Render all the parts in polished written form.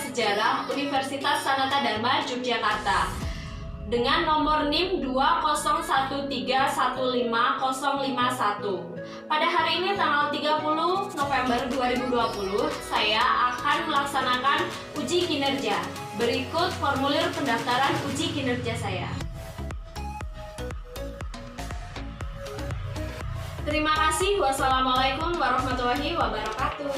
Sejarah Universitas Sanata Dharma Yogyakarta dengan nomor NIM 201315051. Pada hari ini tanggal 30 November 2020, saya akan melaksanakan uji kinerja. Berikut formulir pendaftaran uji kinerja saya. Terima kasih. Wassalamualaikum warahmatullahi wabarakatuh.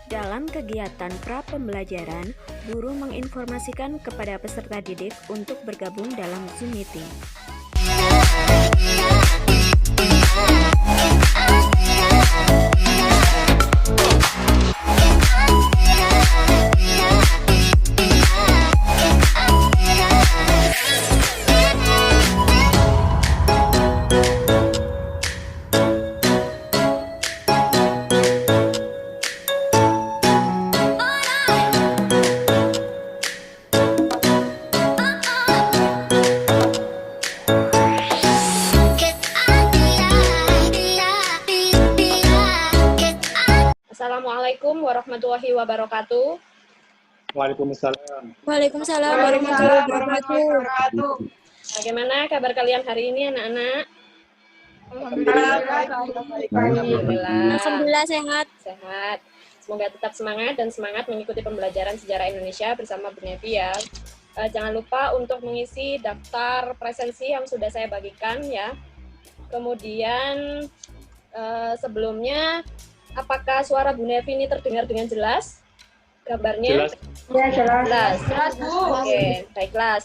Dalam kegiatan pra-pembelajaran, guru menginformasikan kepada peserta didik untuk bergabung dalam Zoom meeting. Assalamualaikum warahmatullahi wabarakatuh. Waalaikumsalam. Waalaikumsalam warahmatullahi wabarakatuh. Bagaimana kabar kalian hari ini, anak-anak? Alhamdulillah sehat. Sehat. Semoga tetap semangat dan semangat mengikuti pembelajaran sejarah Indonesia bersama Bu Nevi ya. Jangan lupa untuk mengisi daftar presensi yang sudah saya bagikan ya. Kemudian sebelumnya, apakah suara Bu Nevi ini terdengar dengan jelas? Kabarnya? Jelas. Ya, jelas. Jelas, Bu. Oke, baiklah.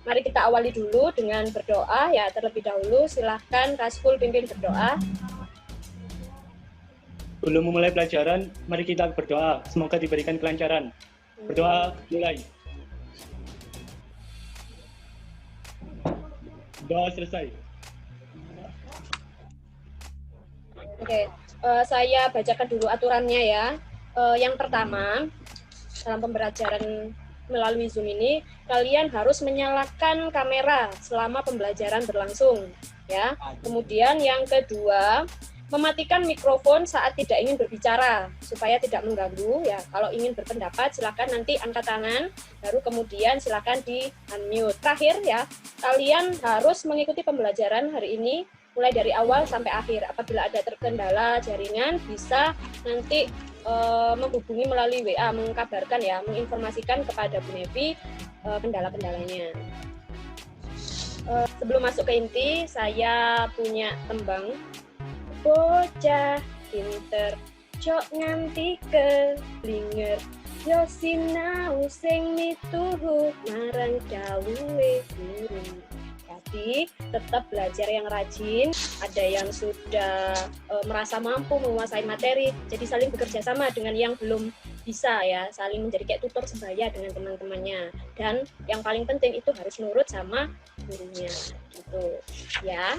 Mari kita awali dulu dengan berdoa ya. Terlebih dahulu, silahkan Kaskul pimpin berdoa. Sebelum memulai pelajaran, mari kita berdoa. Semoga diberikan kelancaran. Berdoa mulai. Doa selesai. Oke, saya bacakan dulu aturannya ya. Yang pertama, dalam pembelajaran melalui Zoom ini, kalian harus menyalakan kamera selama pembelajaran berlangsung, ya. Kemudian yang kedua, mematikan mikrofon saat tidak ingin berbicara supaya tidak mengganggu, ya. Kalau ingin berpendapat, silakan nanti angkat tangan, baru kemudian silakan di unmute. Terakhir ya, kalian harus mengikuti pembelajaran hari ini mulai dari awal sampai akhir. Apabila ada terkendala jaringan, bisa nanti menghubungi melalui WA, mengkabarkan ya, menginformasikan kepada Bu Nevi kendala-kendalanya. Sebelum masuk ke inti, saya punya tembang. Bocah pinter, cok nganti keblinger, yo sinau sing mituhu marang dawuhe guru. Jadi tetap belajar yang rajin, ada yang sudah merasa mampu menguasai materi, jadi saling bekerja sama dengan yang belum bisa ya, saling menjadi kayak tutor sebaya dengan teman-temannya. Dan yang paling penting itu harus nurut sama gurunya, gitu ya.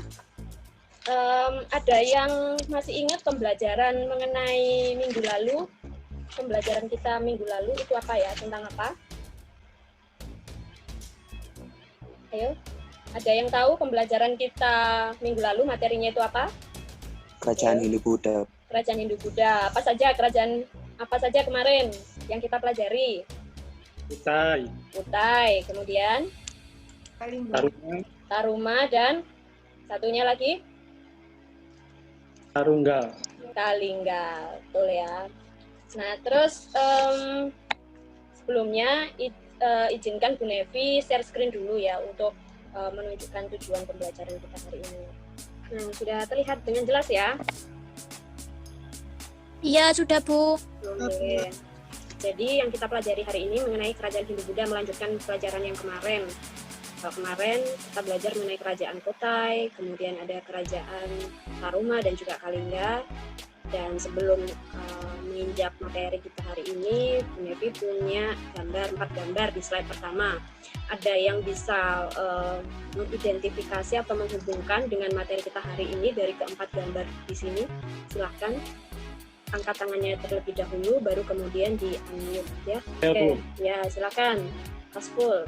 Ada yang masih ingat pembelajaran mengenai minggu lalu? Pembelajaran kita minggu lalu itu apa ya? Tentang apa? Ayo. Ada yang tahu pembelajaran kita minggu lalu materinya itu apa? Kerajaan Hindu-Buddha. Kerajaan Hindu-Buddha. Apa saja kemarin yang kita pelajari? Kutai. Kutai. Kemudian Taruma dan satunya lagi? Tarungga. Kalingga. Betul ya. Nah, terus sebelumnya izinkan Bu Nevi share screen dulu ya untuk menunjukkan tujuan pembelajaran kita hari ini. Nah, sudah terlihat dengan jelas ya? Iya, sudah Bu. Oke. Jadi yang kita pelajari hari ini mengenai kerajaan Hindu-Buddha, melanjutkan pelajaran yang kemarin. Kalau kemarin kita belajar mengenai kerajaan Kutai, kemudian ada kerajaan Taruma dan juga Kalingga. Dan sebelum menginjak materi kita hari ini, Bu Nevi punya 4 gambar di slide pertama. Ada yang bisa mengidentifikasi atau menghubungkan dengan materi kita hari ini dari keempat gambar di sini. Silahkan angkat tangannya terlebih dahulu, baru kemudian di unmute ya. Oke, ya silakan, Kaskul.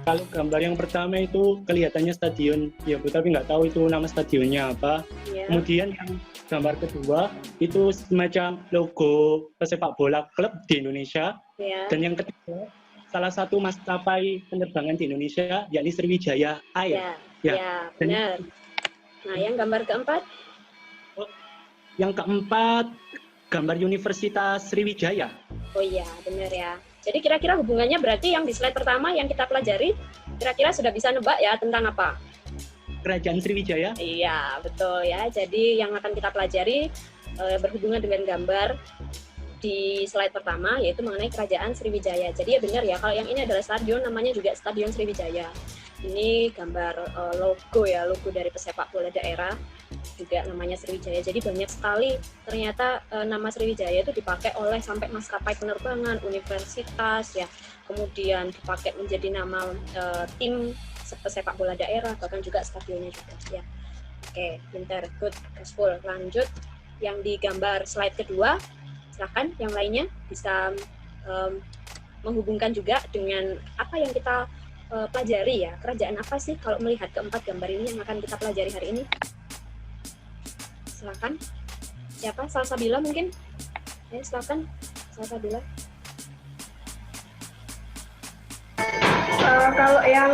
Kalau gambar yang pertama itu kelihatannya stadion, ya Bu, tapi nggak tahu itu nama stadionnya apa. Ya. Kemudian yang gambar kedua itu semacam logo pesepak bola klub di Indonesia. Ya. Dan yang ketiga, salah satu maskapai penerbangan di Indonesia, yakni Sriwijaya Air. Ya, benar. Nah, yang gambar keempat? Yang keempat, gambar Universitas Sriwijaya. Oh iya, benar ya. Jadi kira-kira hubungannya berarti yang di slide pertama yang kita pelajari, kira-kira sudah bisa nebak ya tentang apa? Kerajaan Sriwijaya. Iya, betul ya. Jadi yang akan kita pelajari berhubungan dengan gambar di slide pertama, yaitu mengenai Kerajaan Sriwijaya. Jadi ya benar ya, kalau yang ini adalah stadion, namanya juga Stadion Sriwijaya. Ini gambar logo ya, logo dari pesepak bola daerah, juga namanya Sriwijaya. Jadi banyak sekali ternyata nama Sriwijaya itu dipakai oleh sampai maskapai penerbangan, universitas ya, kemudian dipakai menjadi nama tim sepak bola daerah, bahkan juga stadionnya juga ya. Oke, pintar, good, gaspol. Lanjut yang di gambar slide kedua, silakan yang lainnya bisa menghubungkan juga dengan apa yang kita pelajari ya. Kerajaan apa sih kalau melihat keempat gambar ini yang akan kita pelajari hari ini? Silakan. Siapa? Salsabila mungkin? Ya, silakan. Salsabila. Kalau yang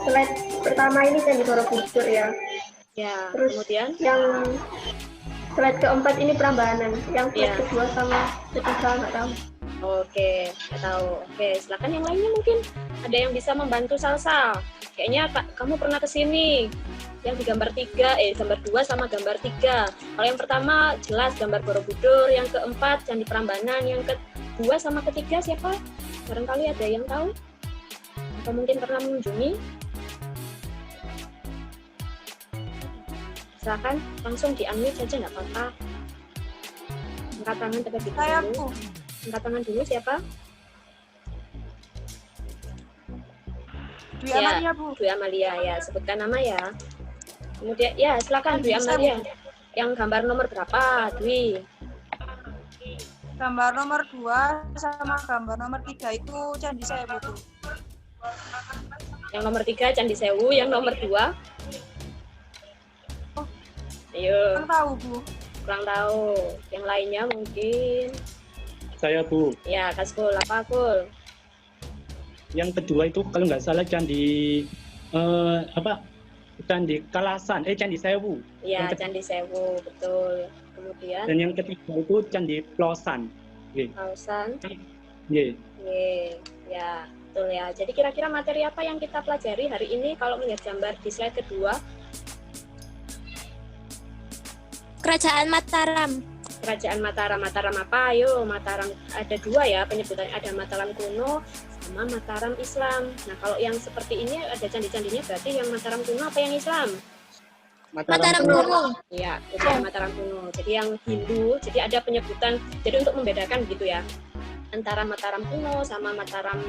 slide pertama ini Candi Borobudur ya. Ya, Terus kemudian yang slide keempat ini Prambanan. Yang slide Ya. kedua sama ketiga nggak tahu. Oke, nggak tahu. Oke, silakan yang lainnya mungkin ada yang bisa membantu Salsa. Kayaknya kamu pernah kesini. Yang di gambar 3, gambar 2 sama gambar 3. Kalau yang pertama jelas gambar Borobudur, yang keempat Candi Prambanan, yang kedua sama ketiga siapa? Barangkali ada yang tahu? Atau mungkin pernah mengunjungi? Silakan langsung di-unmute saja, nggak apa-apa. Angkat tangan terlebih dahulu. Angkat tangan dulu siapa? Dwi Amalia, Bu. Dwi Amalia ya, sebutkan nama ya. Kemudian ya, silakan Dwi Amalia. Yang gambar nomor berapa, Dwi? Gambar nomor 2 sama gambar nomor 3 itu Candi Sewu, Bu. Yang nomor 3 Candi Sewu, yang nomor 2? Ayo, Kurang tahu, Bu. kurang tahu. Yang lainnya mungkin. Saya, Bu. Ya, Kaskul, apa Kul? Yang kedua itu kalau nggak salah Candi Candi Kalasan, Candi Sewu. Ya, Candi Sewu, betul. Kemudian Dan yang ketiga itu Candi Plosan. Nggih. Kausan. Nggih. Ya, betul ya. Jadi kira-kira materi apa yang kita pelajari hari ini kalau melihat gambar di slide kedua? Kerajaan Mataram. Kerajaan Mataram. Mataram apa? Ayo, Mataram ada dua ya penyebutannya, ada Mataram kuno sama Mataram Islam. Nah, kalau yang seperti ini ada candi-candinya berarti yang Mataram kuno apa yang Islam? Mataram kuno. Ya, itu Mataram kuno. Jadi yang Hindu, jadi ada penyebutan. Jadi untuk membedakan gitu ya, antara Mataram kuno sama Mataram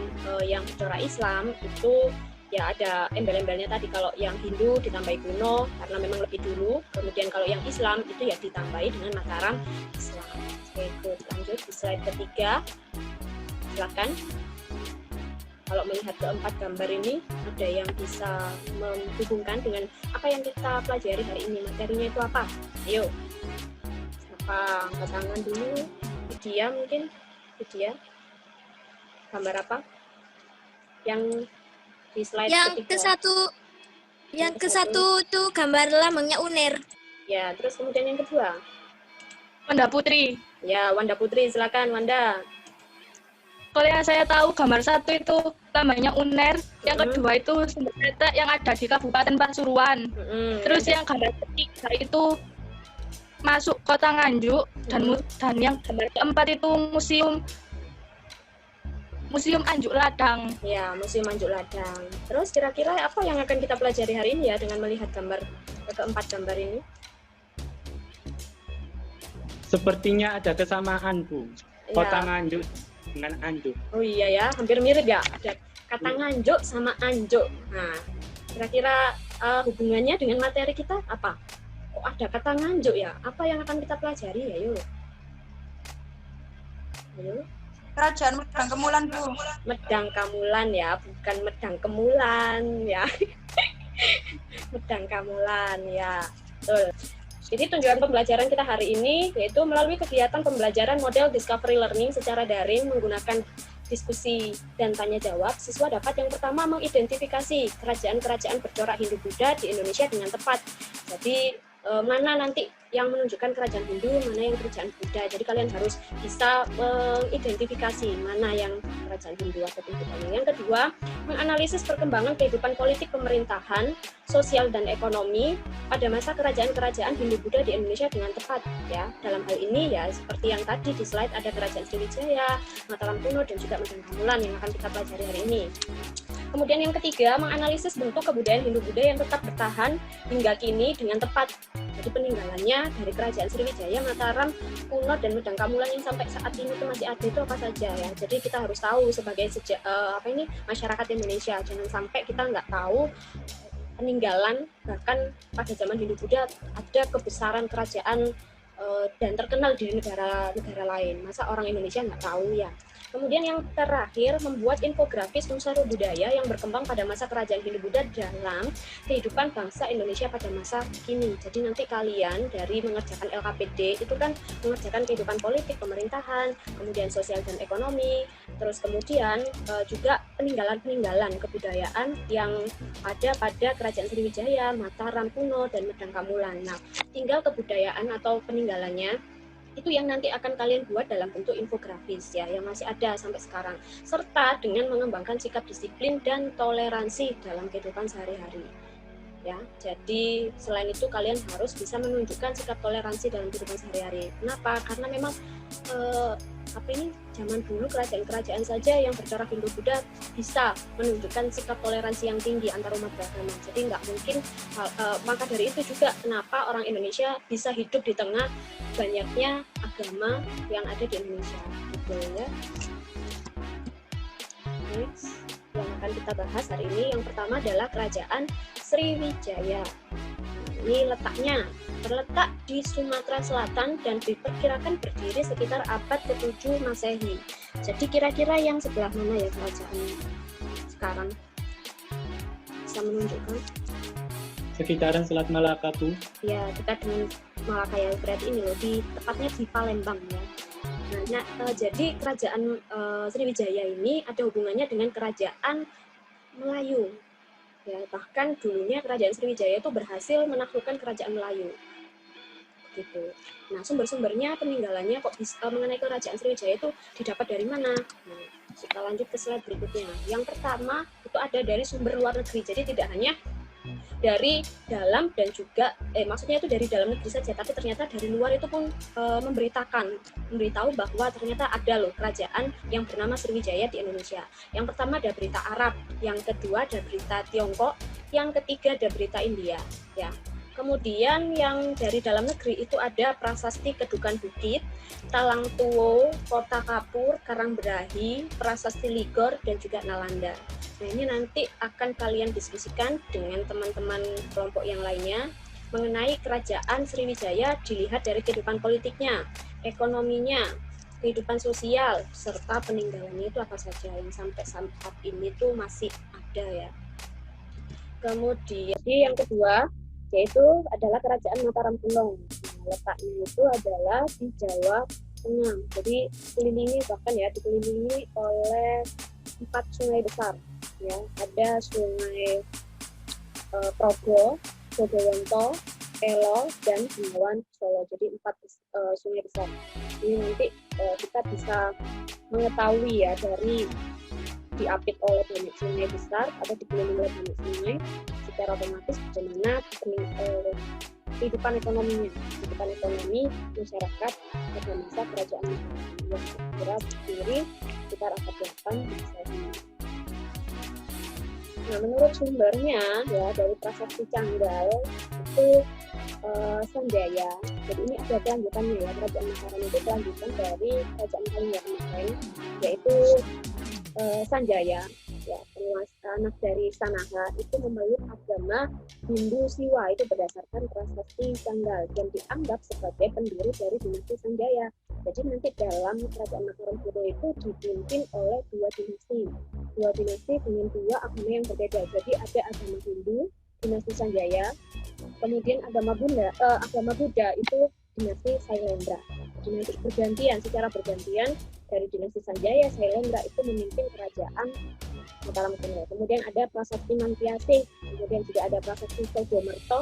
yang bercorak Islam itu ya ada embel-embelnya tadi. Kalau yang Hindu ditambahi kuno karena memang lebih dulu. Kemudian kalau yang Islam itu ya ditambahi dengan Mataram Islam. Oke, good. Lanjut di slide ketiga. Silakan. Kalau melihat keempat gambar ini, ada yang bisa menghubungkan dengan apa yang kita pelajari hari ini. Materinya itu apa? Ayo. Siapa? Angkat tangan dulu. Vidya mungkin? Vidya? Gambar apa? Yang di slide Yang ketiga. ke satu tuh gambar lambangnya UNER. Ya, terus kemudian yang kedua. Wanda Putri. Ya, Wanda Putri, silakan Wanda. Kalau yang saya tahu gambar 1 itu lambangnya UNER, yang kedua itu sumber data yang ada di Kabupaten Pasuruan. Terus yang gambar ketiga itu masuk Kota Nganjuk dan yang gambar keempat itu Museum Anjuk Ladang. Ya, Museum Anjuk Ladang. Terus kira-kira apa yang akan kita pelajari hari ini ya dengan melihat gambar keempat gambar ini? Sepertinya ada kesamaan, Bu. Kota Nganjuk dengan Anjuk. Oh iya ya, hampir mirip ya. Ada kata Nganjuk sama Anjuk. Nah, kira-kira hubungannya dengan materi kita apa? Kok ada kata Nganjuk ya? Apa yang akan kita pelajari ya? Yuk. Ayo. Kerajaan Medang Kemulan, Bu. Medang Kamulan ya, bukan Medang Kemulan ya. Medang Kamulan ya. Betul. Jadi tujuan pembelajaran kita hari ini yaitu melalui kegiatan pembelajaran model discovery learning secara daring menggunakan diskusi dan tanya jawab, siswa dapat yang pertama mengidentifikasi kerajaan-kerajaan bercorak Hindu-Buddha di Indonesia dengan tepat. Jadi mana nanti yang menunjukkan kerajaan Hindu, mana yang kerajaan Buddha. Jadi kalian harus bisa mengidentifikasi mana yang kerajaan Hindu atau Buddha. Yang kedua, menganalisis perkembangan kehidupan politik pemerintahan, sosial dan ekonomi pada masa kerajaan-kerajaan Hindu-Buddha di Indonesia dengan tepat. Ya, dalam hal ini ya seperti yang tadi di slide ada kerajaan Sriwijaya, Mataram kuno dan juga Medang Kamulan yang akan kita pelajari hari ini. Kemudian yang ketiga, menganalisis bentuk kebudayaan Hindu-Buddha yang tetap bertahan hingga kini dengan tepat. Jadi peninggalannya dari kerajaan Sriwijaya, Mataram kuno dan Medang Kamulan yang sampai saat ini itu masih ada itu apa saja ya. Jadi kita harus tahu sebagai masyarakat Indonesia, jangan sampai kita nggak tahu peninggalan bahkan pada zaman Hindu-Buddha ada kebesaran kerajaan dan terkenal di negara-negara lain. Masa orang Indonesia nggak tahu ya. Kemudian yang terakhir, membuat infografis unsur budaya yang berkembang pada masa kerajaan Hindu-Buddha dalam kehidupan bangsa Indonesia pada masa kini. Jadi nanti kalian dari mengerjakan LKPD itu kan mengerjakan kehidupan politik, pemerintahan, kemudian sosial dan ekonomi, terus kemudian juga peninggalan-peninggalan kebudayaan yang ada pada kerajaan Sriwijaya, Mataram kuno, dan Medang Kamulan. Nah, tinggal kebudayaan atau peninggalannya itu yang nanti akan kalian buat dalam bentuk infografis ya, yang masih ada sampai sekarang, serta dengan mengembangkan sikap disiplin dan toleransi dalam kehidupan sehari-hari ya. Jadi selain itu kalian harus bisa menunjukkan sikap toleransi dalam kehidupan sehari-hari. Kenapa? Karena memang zaman dulu kerajaan-kerajaan saja yang bercorak Hindu-Buddha bisa menunjukkan sikap toleransi yang tinggi antar umat beragama. Jadi nggak mungkin, maka dari itu juga kenapa orang Indonesia bisa hidup di tengah banyaknya agama yang ada di Indonesia, gitu ya. Next, yang akan kita bahas hari ini yang pertama adalah kerajaan Sriwijaya. Ini letaknya terletak di Sumatera Selatan dan diperkirakan berdiri sekitar abad ke-7 Masehi. Jadi kira-kira yang sebelah mana ya kerajaannya sekarang? Bisa menunjukkan? Sekitaran Selat Malaka, Bu. Ya, dekat dengan Malaka ya, berarti ini loh, tepatnya di Palembang ya. Nah, jadi kerajaan Sriwijaya ini ada hubungannya dengan kerajaan Melayu. Ya, bahkan dulunya kerajaan Sriwijaya itu berhasil menaklukkan kerajaan Melayu. Gitu. Nah, sumber-sumbernya peninggalannya kok bisa mengenai kerajaan Sriwijaya itu didapat dari mana? Nah, kita lanjut ke slide berikutnya. Yang pertama itu ada dari sumber luar negeri. Jadi tidak hanya dari dalam dan juga maksudnya itu dari dalam negeri saja, tapi ternyata dari luar itu pun memberitahu bahwa ternyata ada loh kerajaan yang bernama Sriwijaya di Indonesia. Yang pertama ada berita Arab, yang kedua ada berita Tiongkok, yang ketiga ada berita India ya. Kemudian yang dari dalam negeri itu ada Prasasti Kedukan Bukit, Talang Tuwo, Kota Kapur, Karangberahi, Prasasti Ligor, dan juga Nalanda. Nah, ini nanti akan kalian diskusikan dengan teman-teman kelompok yang lainnya mengenai kerajaan Sriwijaya dilihat dari kehidupan politiknya, ekonominya, kehidupan sosial, serta peninggalannya itu apa saja yang sampai saat ini tuh masih ada ya. Kemudian yang kedua yaitu adalah kerajaan Mataram kuno. Nah, letaknya itu adalah di Jawa Tengah. Jadi dikelilingi oleh 4 sungai besar. Ya, ada Sungai Progo, Bodowonto, Elo, dan Bengawan Solo. Jadi 4 sungai besar. Ini nanti kita bisa mengetahui ya dari diapit oleh banyak sungai besar atau dikelilingi oleh banyak sungai, secara otomatis bagaimana kehidupan ekonomi masyarakat pada masa kerajaan yang kira berdiri sekitar abad 8 Masehi. Nah, menurut sumbernya ya dari Prasasti Canggal itu Sanjaya. Jadi ini ada kelanjutannya ya, kerajaan Mataram itu kelanjutan dari kerajaan Kalingga kemarin, yaitu Sanjaya. Ya, anak dari Sanaha itu memeluk agama Hindu Siwa itu berdasarkan Prasasti Canggal dan dianggap sebagai pendiri dari dinasti Sanjaya. Jadi nanti dalam kerajaan Mataram kuno itu dipimpin oleh dua dinasti dengan dua agama yang berbeda. Jadi ada agama Hindu dinasti Sanjaya Kemudian agama Buddha itu dinasti Sailendra. Dinasti secara bergantian dari dinasti Sanjaya, Sailendra itu memimpin kerajaan Mataram Kuno. Kemudian ada Prasasti Mantiasih, kemudian juga ada Prasasti Sojomerto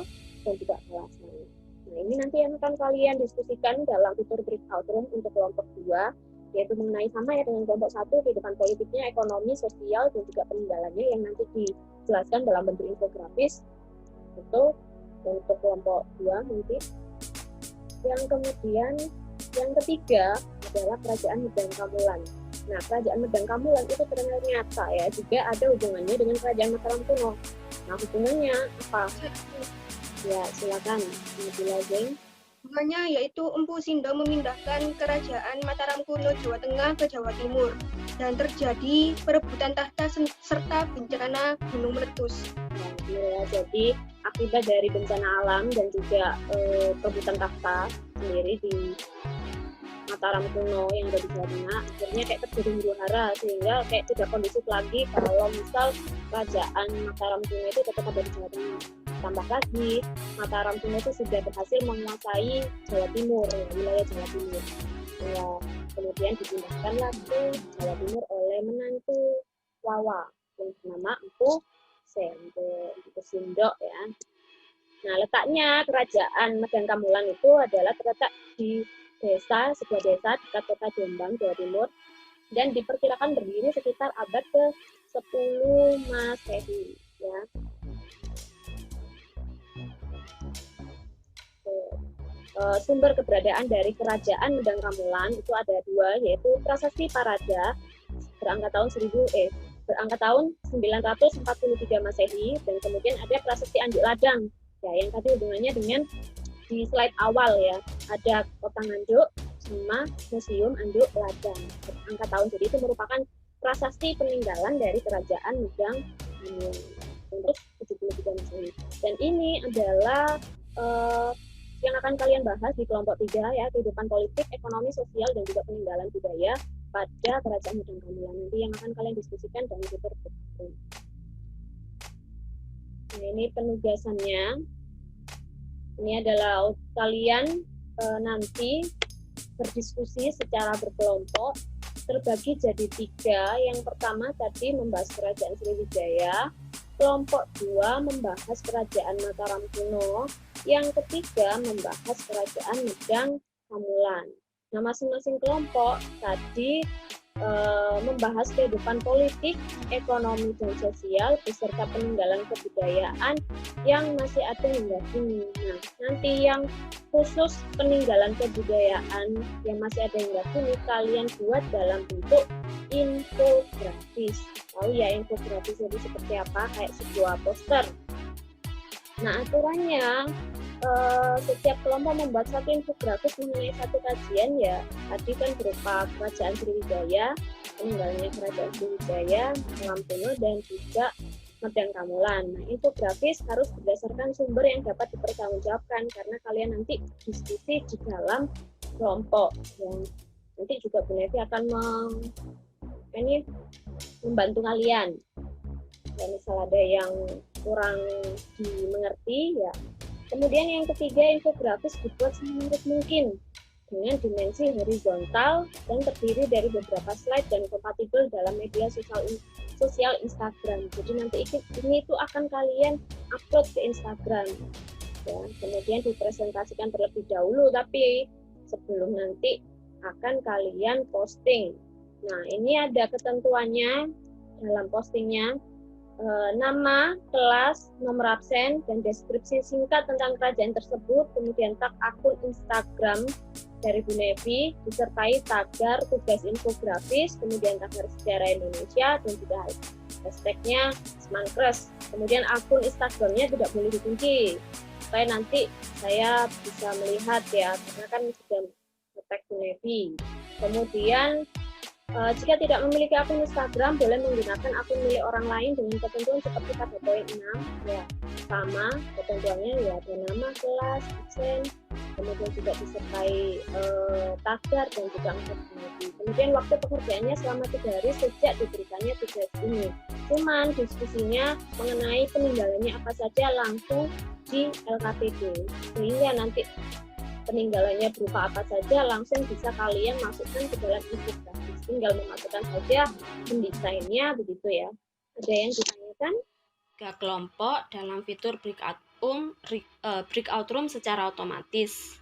dan juga Kalasani. Nah, ini nanti yang akan kalian diskusikan dalam tutor breakout room untuk kelompok 2, yaitu mengenai sama ya dengan kelompok 1, kehidupan politiknya, ekonomi, sosial, dan juga peninggalannya yang nanti dijelaskan dalam bentuk infografis. Itu untuk kelompok 2 nanti. Yang kemudian yang ketiga adalah Kerajaan Medang Kamulan. Nah, Kerajaan Medang Kamulan itu ternyata ya juga ada hubungannya dengan Kerajaan Mataram Kuno. Nah, hubungannya apa? Ya, silakan Nabila Zeng. Hubungannya yaitu Empu Sindo memindahkan Kerajaan Mataram Kuno Jawa Tengah ke Jawa Timur dan terjadi perebutan tahta serta bencana gunung meletus. Ya, jadi akibat dari bencana alam dan juga perebutan tahta sendiri di Mataram Kuno yang ada di Jawa Tengah, akhirnya kayak terjadi huru hara sehingga kayak tidak kondusif lagi kalau misal Kerajaan Mataram Kuno itu tetap ada di Jawa Tengah. Tambah lagi, Mataram Kuno itu sudah berhasil menguasai Jawa Timur, wilayah Jawa Timur. Ya, kemudian dipindahkanlah ke Jawa Timur oleh menantu Wawa yang bernama Empu Sindo ya. Nah, letaknya Kerajaan Medang Kamulan itu adalah terletak di sebuah desa dekat kota Jombang, Jawa Timur, dan diperkirakan berdiri sekitar abad ke-10 Masehi ya. Sumber keberadaan dari Kerajaan Medang Kamulan itu ada 2, yaitu Prasasti Paraja berangkat tahun 943 Masehi, dan kemudian ada Prasasti Anjuk Ladang ya, yang tadi hubungannya dengan di slide awal ya, ada kota Nganjuk sama Museum Anjuk Ladang berangkat tahun. Jadi itu merupakan prasasti peninggalan dari Kerajaan Medang Kamulan untuk 73 Masehi. Dan ini adalah yang akan kalian bahas di kelompok 3 ya, kehidupan politik, ekonomi, sosial, dan juga peninggalan budaya pada Kerajaan Medang Kamulan. Nanti yang akan kalian diskusikan dalam tutor breakout. Nah, ini penugasannya. Ini adalah kalian nanti berdiskusi secara berkelompok, terbagi jadi 3. Yang pertama tadi membahas Kerajaan Sriwijaya, kelompok 2 membahas Kerajaan Mataram Kuno, yang ketiga membahas Kerajaan Medang Kamulan. Nah, masing-masing kelompok tadi membahas kehidupan politik, ekonomi, dan sosial beserta peninggalan kebudayaan yang masih ada hingga kini. Nah, nanti yang khusus peninggalan kebudayaan yang masih ada hingga kini kalian buat dalam bentuk infografis. Tahu ya infografis itu seperti apa? Kayak sebuah poster. Nah, aturannya setiap kelompok membuat satu infografis mengenai satu kajian ya. Tadi kan berupa Kerajaan Sriwijaya, peninggalannya Kerajaan Sriwijaya, Mataram Kuno, dan juga Medang Kamulan. Nah, infografis harus berdasarkan sumber yang dapat dipertanggungjawabkan karena kalian nanti diskusi di dalam kelompok. Yang nanti juga Bu Nevi akan membantu kalian. Dan misal ada yang kurang dimengerti ya. Kemudian yang ketiga, infografis dibuat semenarik mungkin dengan dimensi horizontal dan terdiri dari beberapa slide dan kompatibel dalam media sosial Instagram. Jadi nanti ini itu akan kalian upload ke Instagram. Ya, kemudian dipresentasikan terlebih dahulu, tapi sebelum nanti akan kalian posting. Nah, ini ada ketentuannya dalam postingnya. Nama, kelas, nomor absen, dan deskripsi singkat tentang kerajaan tersebut, kemudian tag akun Instagram dari Bu Nevi, disertai tagar tugas infografis, kemudian tagar sejarah Indonesia, dan juga hashtagnya Smankres. Kemudian akun Instagramnya tidak boleh dikunci, supaya nanti saya bisa melihat ya, karena kan sudah tag Bu Nevi. Kemudian jika tidak memiliki akun Instagram, boleh menggunakan akun milik orang lain dengan ketentuan seperti pada poin 6. Ya, sama ketentuannya ya, ada nama, kelas, absen, kemudian juga disertai tagar dan juga angka penalti. Kemudian waktu pekerjaannya selama 3 hari sejak diberikannya tugas ini. Cuman diskusinya mengenai peninggalannya apa saja langsung di LKPD. Sehingga nanti peninggalannya berupa apa saja langsung bisa kalian masukkan ke dalam infografis. Tinggal memasukkan saja mendesainnya begitu ya. Ada yang ditanyakan? 3 kelompok dalam fitur breakout room secara otomatis.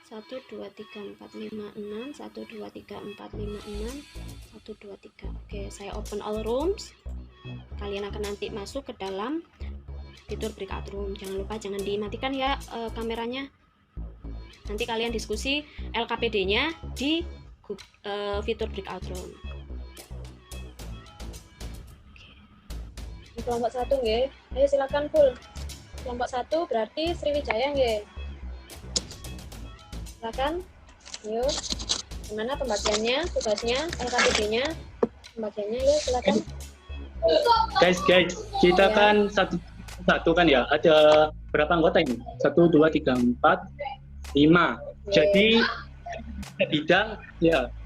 Satu, 2, 3, 4, 5, 6. 1, 2, 3, 4, 5, 6. 1, 2, 3. Oke, saya open all rooms. Kalian akan nanti masuk ke dalam fitur breakout room. Jangan lupa jangan dimatikan ya kameranya. Nanti kalian diskusi LKPD-nya di fitur breakout room. Kelompok 1 nggih. Ayo silakan full. Kelompok 1 berarti Sriwijaya nggih. Silakan. Yuk. Gimana pembagiannya, tugasnya, LKPD-nya? Pembagiannya ya, silakan. Guys, kita kan satu kan ya, ada berapa anggota ini? 1, 2, 3, 4, 5. Jadi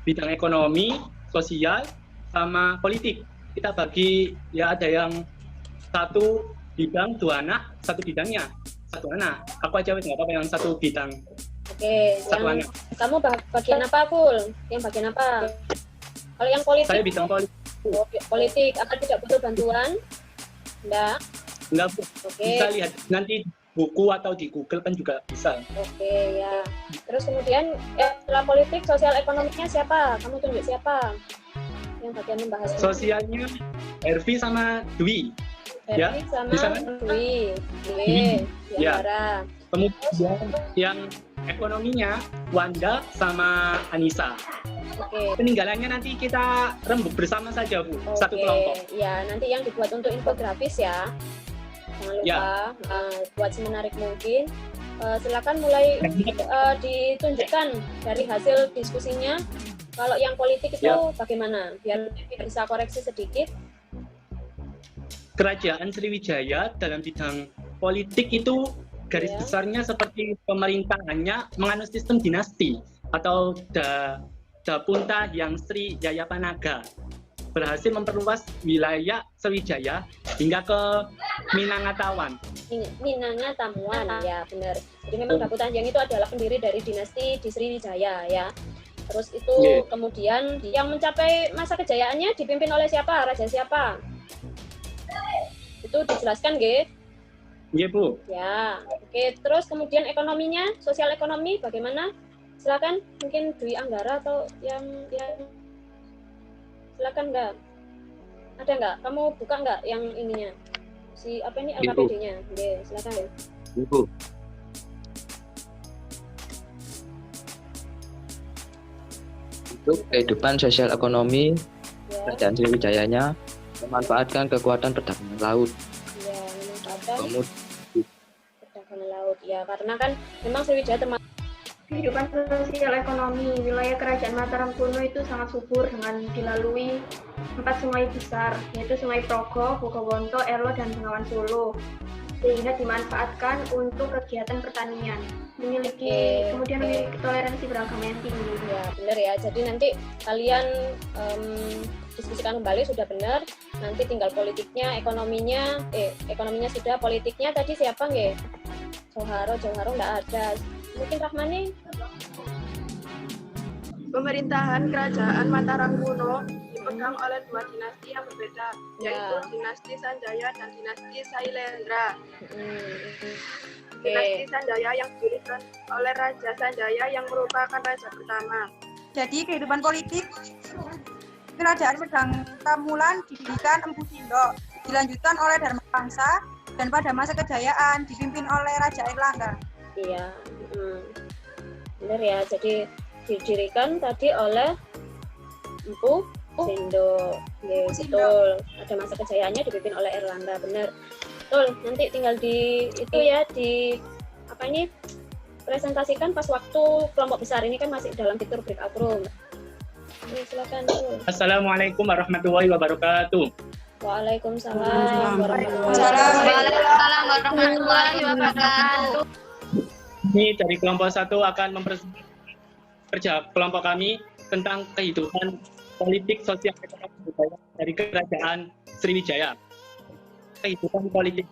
bidang ekonomi, sosial, sama politik. Kita bagi ya, ada yang satu bidang 2 anak, satu bidangnya 1 anak. Aku aja nggak apa-apa yang satu bidang. Oke, yang anak. Kamu bagian apa, Ful? Yang bagian apa? Kalau yang politik? Saya bidang politik. Oh, politik, apa tidak butuh bantuan? Enggak, Oke. Bisa lihat nanti buku atau di Google kan juga bisa. Oke, ya. Terus kemudian setelah politik, sosial ekonominya siapa? Kamu tunjuk siapa yang bagian membahas? Sosialnya Hervi sama Dwi. Hervi sama Dwi. Oke, ya. Kemudian yang ekonominya Wanda sama Anissa. Oke. Peninggalannya nanti kita rembuk bersama saja, Bu. Satu kelompok. Ya, nanti yang dibuat untuk infografis ya. Jangan lupa buat semenarik mungkin. Silakan mulai ditunjukkan dari hasil diskusinya. Kalau yang politik itu bagaimana? Biar bisa koreksi sedikit. Kerajaan Sriwijaya dalam bidang politik itu garis besarnya seperti pemerintahannya menganut sistem dinasti atau Dapunta yang Sri Jayapanaga berhasil memperluas wilayah Sriwijaya hingga ke Minangkabau. Minangkabauan ya benar. Jadi memang Dapunta yang itu adalah pendiri dari dinasti di Sriwijaya ya. Terus itu kemudian yang mencapai masa kejayaannya dipimpin oleh siapa? Raja siapa? Itu dijelaskan nggih? Iya, Bu. Ya, oke. Terus kemudian ekonominya, sosial ekonomi bagaimana? Silakan, mungkin Dwi Anggara atau yang silakan nggak? Ada nggak? Kamu buka nggak yang ininya? Si apa ini LKPD-nya? Oke, silakan. Ibu. Untuk kehidupan sosial ekonomi Kerajaan Sriwijayanya memanfaatkan kekuatan perdagangan laut. Ya, memanfaatkan perdagangan laut. Ya, karena kan memang Sriwijaya termasuk kehidupan sosial ekonomi. Wilayah Kerajaan Mataram kuno itu sangat subur dengan dilalui 4 sungai besar, yaitu Sungai Progo, Bogowonto, Erlo, dan Bengawan Solo. Sehingga dimanfaatkan untuk kegiatan pertanian. Kemudian memiliki toleransi beragama yang tinggi. Ya, benar ya. Jadi nanti kalian diskusikan kembali sudah benar. Nanti tinggal politiknya, ekonominya sudah, politiknya tadi siapa nggih? Joharo nggak ada. Mungkin Rahmani. Pemerintahan Kerajaan Mataram kuno dipegang oleh 2 dinasti yang berbeda, yaitu dinasti Sanjaya dan dinasti Sailendra. Dinasti Sanjaya yang didirikan oleh Raja Sanjaya yang merupakan raja pertama. Jadi kehidupan politik Kerajaan Sedang Kamulan didirikan Empu Sindo, dilanjutkan oleh Dharma Wangsa, dan pada masa kejayaan dipimpin oleh Raja Airlangga. Iya, benar ya. Jadi didirikan tadi oleh Empu Sindo. Betul. Ada masa kejayaannya dipimpin oleh Airlangga, benar. Betul. Nanti tinggal di presentasikan pas waktu kelompok besar ini kan masih dalam fitur breakout room. Silakan. Assalamualaikum warahmatullahi wabarakatuh. Waalaikumsalam warahmatullahi wabarakatuh. Ini dari kelompok 1 akan memperkerja kelompok kami tentang kehidupan politik sosial ekonomi budaya dari Kerajaan Sriwijaya. Kehidupan politik.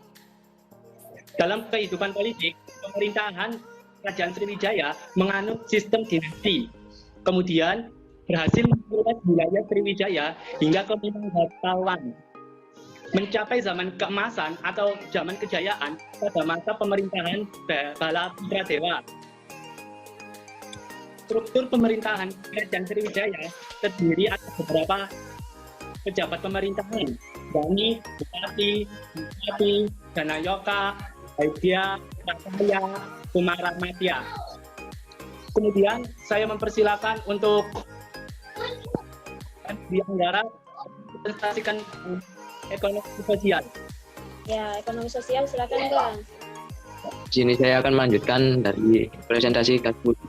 Dalam kehidupan politik, pemerintahan Kerajaan Sriwijaya menganut sistem dinasti. Kemudian berhasil memperluas wilayah Sriwijaya hingga ke Minangkabau, mencapai zaman keemasan atau zaman kejayaan pada masa pemerintahan Bala Putradewa. Struktur pemerintahan Kerajaan Sriwijaya terdiri atas beberapa pejabat pemerintahan, yakni Bupati, Bupati, Danayoka, Baidya, Prasaya, Kumaramadya. Kemudian saya mempersilakan untuk di Anggara presentasikan ekonomi sosial. Ya, ekonomi sosial silakan Bang. Di sini saya akan melanjutkan dari presentasi Kasbud.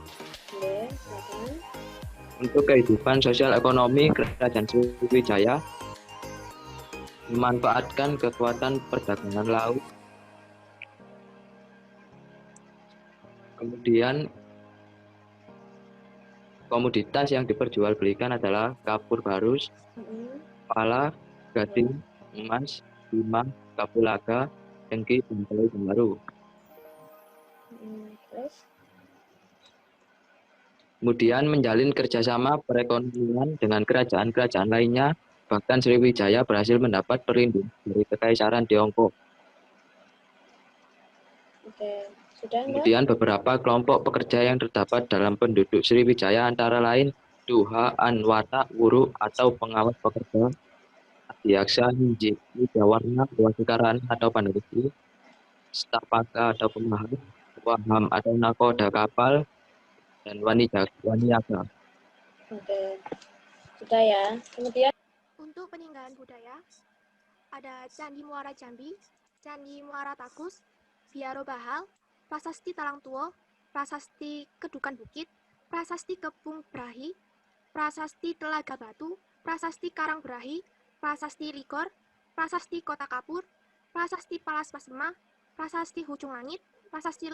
Oke, silakan. Untuk kehidupan sosial ekonomi Kerajaan Sriwijaya memanfaatkan kekuatan perdagangan laut, kemudian komoditas yang diperjualbelikan adalah kapur barus, pala, gading, emas, timah, kapulaga, dengki, dan telur baru. Terus? Kemudian menjalin kerjasama perekonomian dengan kerajaan-kerajaan lainnya, bahkan Sriwijaya berhasil mendapat perlindungan dari Kekaisaran Tiongkok. Oke, sudah Mbak? Kemudian beberapa kelompok pekerja yang terdapat dalam penduduk Sriwijaya antara lain Duha, Anwata, Wuru atau pengawas pekerja, Adiaksa, Hinji, Jawarna, Wasekaran atau Pandegesi, Stapaka atau pemahat, Waham atau nakoda kapal, dan Waniyaga. Oke, sudah ya. Kemudian untuk peninggalan budaya ada Candi Muara Jambi, Candi Muara Takus, Biaro Bahal, Prasasti Talang Tuo, Prasasti Kedukan Bukit, Prasasti Kepung Brahi, Prasasti Telaga Batu, Prasasti Karang Brahi, Prasasti Ligor, Prasasti Kota Kapur, Prasasti Palas Pasema, Prasasti Hujung Langit, Prasasti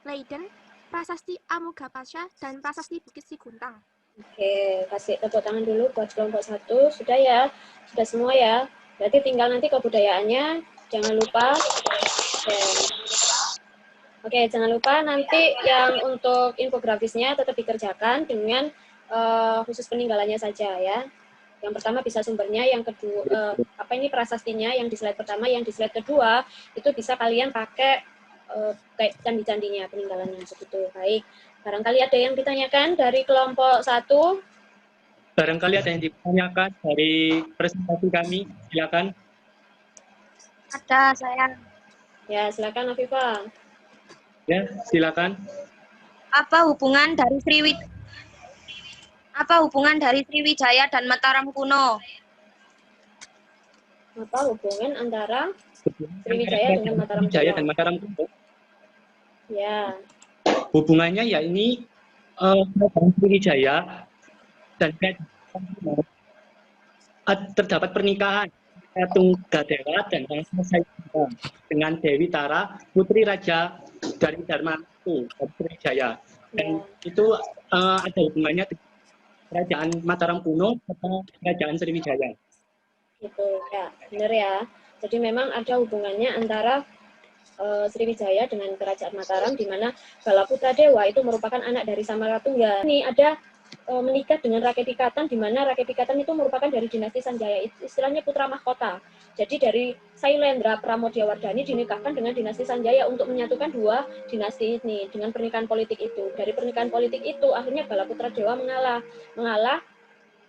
Leiden, Prasasti Amuga Pasha, dan Prasasti Bukit Siguntang. Oke, kasih tepuk tangan dulu buat kelompok 1. Sudah ya? Sudah semua ya? Berarti tinggal nanti kebudayaannya. Jangan lupa. Oke, jangan lupa nanti yang untuk infografisnya tetap dikerjakan dengan khusus peninggalannya saja ya. Yang pertama bisa sumbernya, yang kedua prasastinya yang di slide pertama, yang di slide kedua itu bisa kalian pakai kayak candi-candinya, peninggalannya begitu. Baik. Barangkali ada yang ditanyakan dari kelompok 1? Barangkali ada yang ditanyakan dari presentasi kami, silakan. Ada saya. Ya, silakan Afifah. Ya, silakan. Apa hubungan dari Sriwijaya dan Mataram kuno? Apa hubungan antara Sriwijaya dengan Mataram kuno? Ya. Hubungannya ya ini Sriwijaya dan terdapat pernikahan Tunggadewa dan Bangsa Saidina dengan Dewi Tara, putri Raja dari Dharma dari Sriwijaya. Dan itu ada hubungannya dengan Kerajaan Mataram kuno atau Kerajaan Sriwijaya. Gitu ya, benar ya. Jadi memang ada hubungannya antara Sriwijaya dengan Kerajaan Mataram, di mana Bala Putradewa itu merupakan anak dari Samaratungga. Ini ada menikah dengan Rakyat Pikatan, di mana Rakyat Pikatan itu merupakan dari dinasti Sanjaya, istilahnya putra mahkota. Jadi dari Sailendra Pramodyawardhani dinikahkan dengan dinasti Sanjaya untuk menyatukan dua dinasti ini dengan pernikahan politik itu. Dari pernikahan politik itu akhirnya Bala Putradewa mengalah,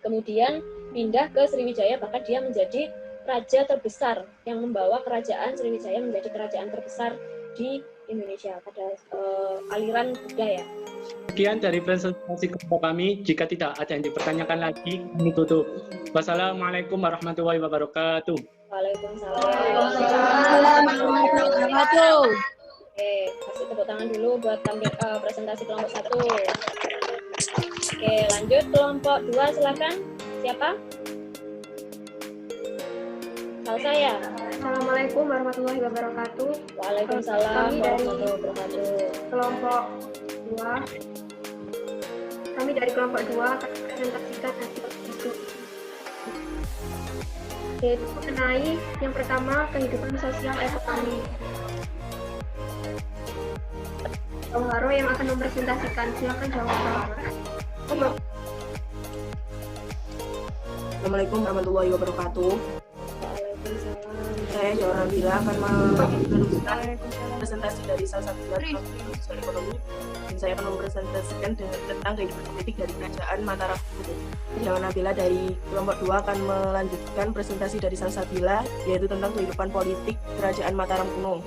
kemudian pindah ke Sriwijaya, bahkan dia menjadi raja terbesar yang membawa kerajaan Sriwijaya menjadi kerajaan terbesar di Indonesia pada aliran Buddha ya. Sekian dari presentasi kelompok kami. Jika tidak ada yang dipertanyakan lagi, kami tutup. Wassalamualaikum warahmatullahi wabarakatuh. Waalaikumsalam. Oke, kasih tepuk tangan dulu buat presentasi kelompok 1. Oke, lanjut kelompok 2, silakan. Siapa? Saya. Assalamualaikum warahmatullahi wabarakatuh. Waalaikumsalam warahmatullahi wabarakatuh. Kelompok 2. Kami dari kelompok 2 akan presentasikan hasil yaitu mengenai yang pertama kehidupan sosial ekonomi. Jawaharo yang akan mempresentasikan, silakan Jawaharo. Assalamualaikum warahmatullahi wabarakatuh. Saya Jawahar Nabila akan meneruskan presentasi dari salah satu dari sosial ekonomi, dan saya akan mempresentasikan tentang kehidupan politik dari Kerajaan Mataram Kuno. Jawahar Nabila dari kelompok 2 akan melanjutkan presentasi dari Salsabila, yaitu tentang kehidupan politik Kerajaan Mataram Kuno.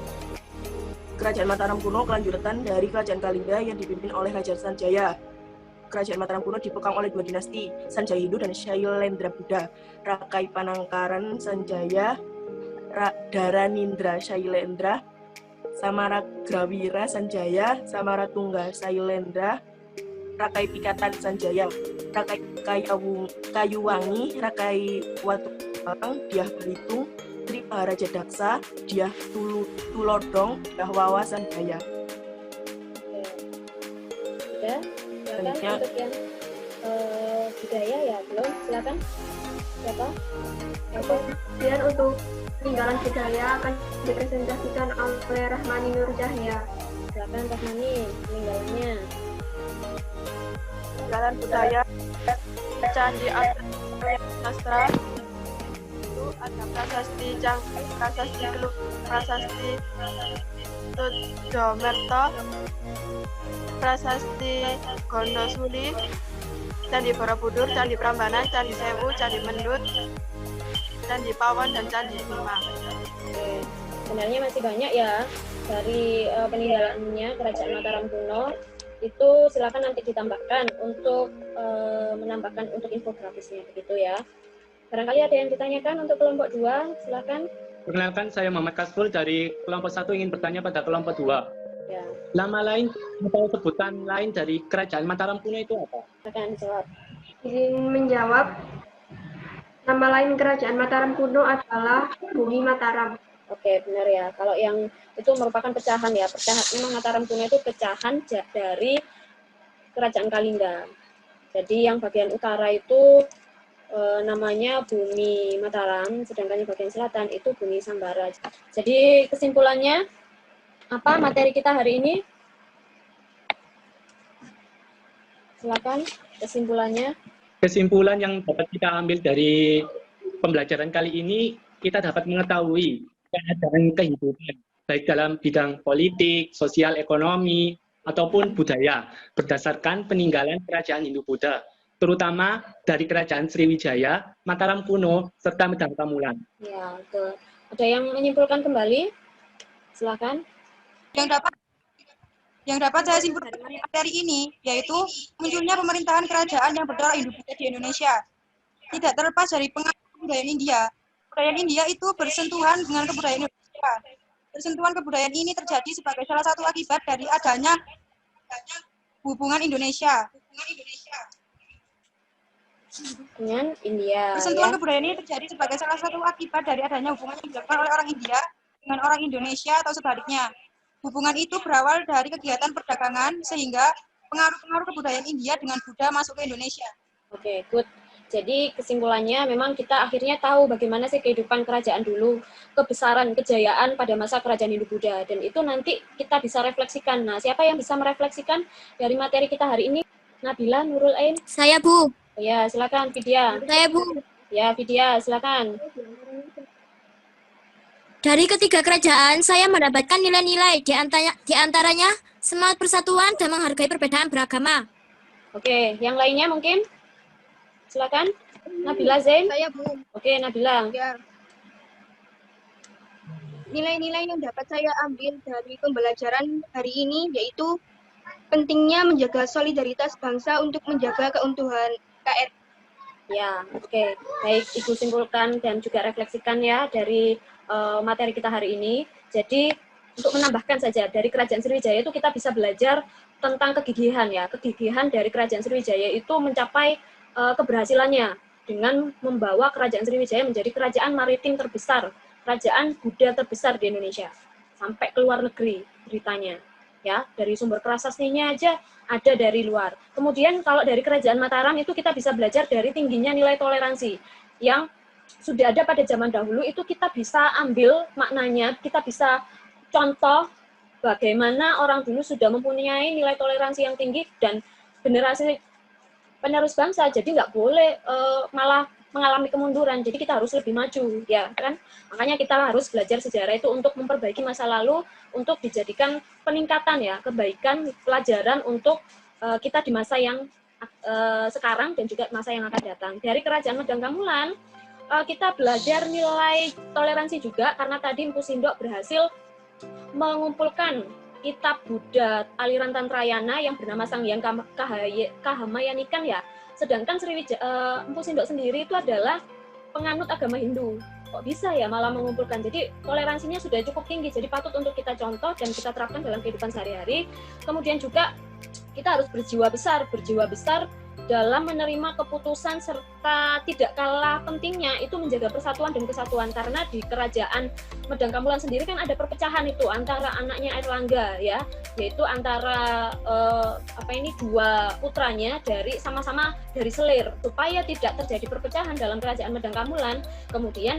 Kerajaan Mataram Kuno kelanjutan dari Kerajaan Kalinga yang dipimpin oleh Raja Sanjaya. Kerajaan Mataram Kuno dipegang oleh 2 dinasti, Sanjaya Hindu dan Shailendra Buddha. Rakai Panangkaran Sanjaya, Dharanindra Shailendra, Samaragrawira Sanjaya, Samaratungga Shailendra, Rakai Pikatan Sanjaya, Rakai Kayuwangi, Rakai Watubang, Dyah Belitung, Tri Maharaja Daksa, Dyah Tulodong, Dyah Wawa Sanjaya. Sudah, silakan untuk yang budaya ya belum, silakan. Siapa? Kemudian untuk peninggalan budaya akan dipresentasikan oleh Rahmani Nur Cahya. Silakan Rahmani, peninggalannya. Peninggalan budaya Candi Arya Sastra itu ada prasasti Cangkih, prasasti Keluk, prasasti Tujomerto, prasasti Gondosuli, Candi Borobudur, Candi Prambanan, Candi Sewu, Candi Mendut, Candi Pawon, dan Candi Bima. Oke, sebenarnya masih banyak ya dari peninggalannya Kerajaan Mataram Kuno. Itu silakan nanti ditambahkan untuk menambahkan untuk infografisnya begitu ya. Barangkali ada yang ditanyakan untuk kelompok 2, silakan. Perkenalkan, saya Muhammad Kasful dari kelompok 1 ingin bertanya pada kelompok 2. Ya. Nama lain atau sebutan lain dari Kerajaan Mataram Kuno itu apa? Silakan jawab. Izin menjawab. Nama lain Kerajaan Mataram Kuno adalah Bumi Mataram. Oke, benar ya. Kalau yang itu merupakan pecahan ya. Pecahan memang Mataram Kuno itu pecahan dari Kerajaan Kalinga. Jadi yang bagian utara itu namanya Bumi Mataram, sedangkan yang bagian selatan itu Bumi Sambara. Jadi kesimpulannya apa materi kita hari ini? Silakan kesimpulannya. Kesimpulan yang dapat kita ambil dari pembelajaran kali ini, kita dapat mengetahui keadaan kehidupan, baik dalam bidang politik, sosial, ekonomi, ataupun budaya, berdasarkan peninggalan Kerajaan Hindu-Buddha, terutama dari Kerajaan Sriwijaya, Mataram Kuno, serta Medang Pamulan. Ya, betul. Ada yang menyimpulkan kembali? Silakan. Yang dapat saya simpulkan dari materi ini, yaitu munculnya pemerintahan kerajaan yang berdarah Hindu-Buddha di Indonesia. Tidak terlepas dari pengaruh kebudayaan India. Kebudayaan India itu bersentuhan dengan kebudayaan Indonesia. Bersentuhan kebudayaan ini terjadi sebagai salah satu akibat dari adanya hubungan Indonesia dengan India. Persentuhan ya. kebudayaan ini terjadi sebagai salah satu akibat dari adanya hubungan yang dilakukan oleh orang India dengan orang Indonesia atau sebaliknya. Hubungan itu berawal dari kegiatan perdagangan sehingga pengaruh-pengaruh kebudayaan India dengan Buddha masuk ke Indonesia. Oke, good. Jadi kesimpulannya memang kita akhirnya tahu bagaimana sih kehidupan kerajaan dulu, kebesaran, kejayaan pada masa kerajaan Hindu-Buddha, dan itu nanti kita bisa refleksikan. Nah, siapa yang bisa merefleksikan dari materi kita hari ini? Nabila, Nurul Ain? Saya, Bu. Ya, silakan Vidya. Saya, Bu. Ya, Vidya, silakan. Dari ketiga kerajaan, saya mendapatkan nilai-nilai di antaranya semangat persatuan dan menghargai perbedaan beragama. Oke, yang lainnya mungkin? Silakan. Nabila Zain. Saya, Bu. Oke, Nabila. Ya. Nilai-nilai yang dapat saya ambil dari pembelajaran hari ini yaitu pentingnya menjaga solidaritas bangsa untuk menjaga keutuhan KRI. Ya, oke. Baik, Ibu simpulkan dan juga refleksikan ya dari materi kita hari ini. Jadi, untuk menambahkan saja, dari Kerajaan Sriwijaya itu kita bisa belajar tentang kegigihan ya. Kegigihan dari Kerajaan Sriwijaya itu mencapai keberhasilannya dengan membawa Kerajaan Sriwijaya menjadi kerajaan maritim terbesar, kerajaan Buddha terbesar di Indonesia. Sampai ke luar negeri beritanya. Ya, dari sumber prasasninya aja ada dari luar. Kemudian kalau dari Kerajaan Mataram itu kita bisa belajar dari tingginya nilai toleransi yang sudah ada pada zaman dahulu itu kita bisa ambil maknanya, kita bisa contoh bagaimana orang dulu sudah mempunyai nilai toleransi yang tinggi dan generasi penerus bangsa, jadi nggak boleh malah mengalami kemunduran, jadi kita harus lebih maju, ya kan? Makanya kita harus belajar sejarah itu untuk memperbaiki masa lalu, untuk dijadikan peningkatan ya, kebaikan, pelajaran untuk kita di masa yang sekarang dan juga masa yang akan datang. Dari Kerajaan Medang Kamulan, kita belajar nilai toleransi juga, karena tadi Mpu Sindok berhasil mengumpulkan kitab Buddha aliran Tantrayana yang bernama Sang Hyang Kahamayanikan ya. Sedangkan Mpu Sindok sendiri itu adalah penganut agama Hindu. Kok bisa ya malah mengumpulkan? Jadi toleransinya sudah cukup tinggi, jadi patut untuk kita contoh dan kita terapkan dalam kehidupan sehari-hari. Kemudian juga kita harus berjiwa besar dalam menerima keputusan serta tidak kalah pentingnya itu menjaga persatuan dan kesatuan, karena di Kerajaan Medang Kamulan sendiri kan ada perpecahan itu antara anaknya Airlangga ya, yaitu antara dua putranya dari sama-sama dari Selir, supaya tidak terjadi perpecahan dalam Kerajaan Medang Kamulan. Kemudian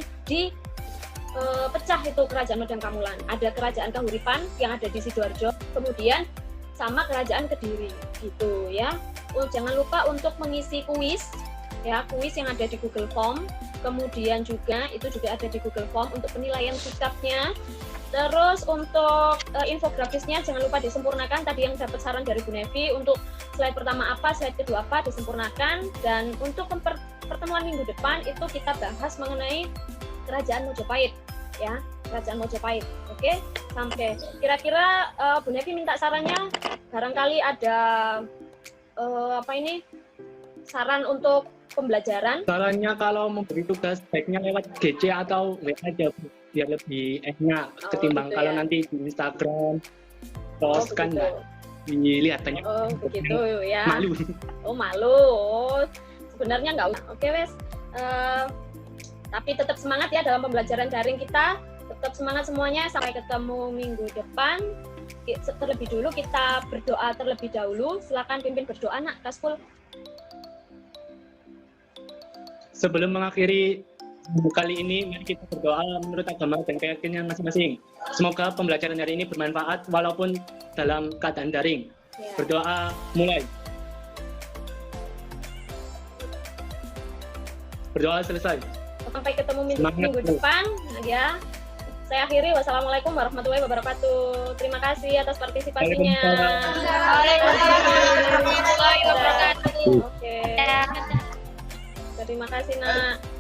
pecah itu Kerajaan Medang Kamulan, ada Kerajaan Kahuripan yang ada di Sidoarjo, kemudian sama Kerajaan Kediri gitu ya. Jangan lupa untuk mengisi kuis ya, kuis yang ada di Google Form, kemudian juga itu juga ada di Google Form untuk penilaian sikapnya. Terus untuk infografisnya jangan lupa disempurnakan, tadi yang dapat saran dari Bu Nevi untuk slide pertama apa, slide kedua apa, disempurnakan. Dan untuk pertemuan minggu depan itu kita bahas mengenai Kerajaan Mojopahit ya, Kerajaan Mojopahit. Oke, sampai kira-kira Bu Nevi minta sarannya, barangkali ada saran untuk pembelajaran. Sarannya kalau memberi tugas baiknya lewat GC atau WA aja biar lebih enak ketimbang gitu kalau ya. nanti di Instagram post kan nggak dilihat banyak. Begitu ya. Malu. Malu. Sebenarnya nggak usah. Oke wes. Tapi tetap semangat ya dalam pembelajaran daring kita. Tetap semangat semuanya. Sampai ketemu minggu depan. Terlebih dulu kita berdoa terlebih dahulu. Silakan pimpin berdoa nak Kaskul. Sebelum mengakhiri kali ini, mari kita berdoa menurut agama dan keyakinan masing-masing. Semoga pembelajaran hari ini bermanfaat walaupun dalam keadaan daring. Ya. Berdoa mulai. Berdoa selesai. Sampai ketemu minggu depan ya. Saya akhiri, wassalamualaikum warahmatullahi wabarakatuh. Terima kasih atas partisipasinya. Waalaikumsalam warahmatullahi wabarakatuh. Oke. Terima kasih nak.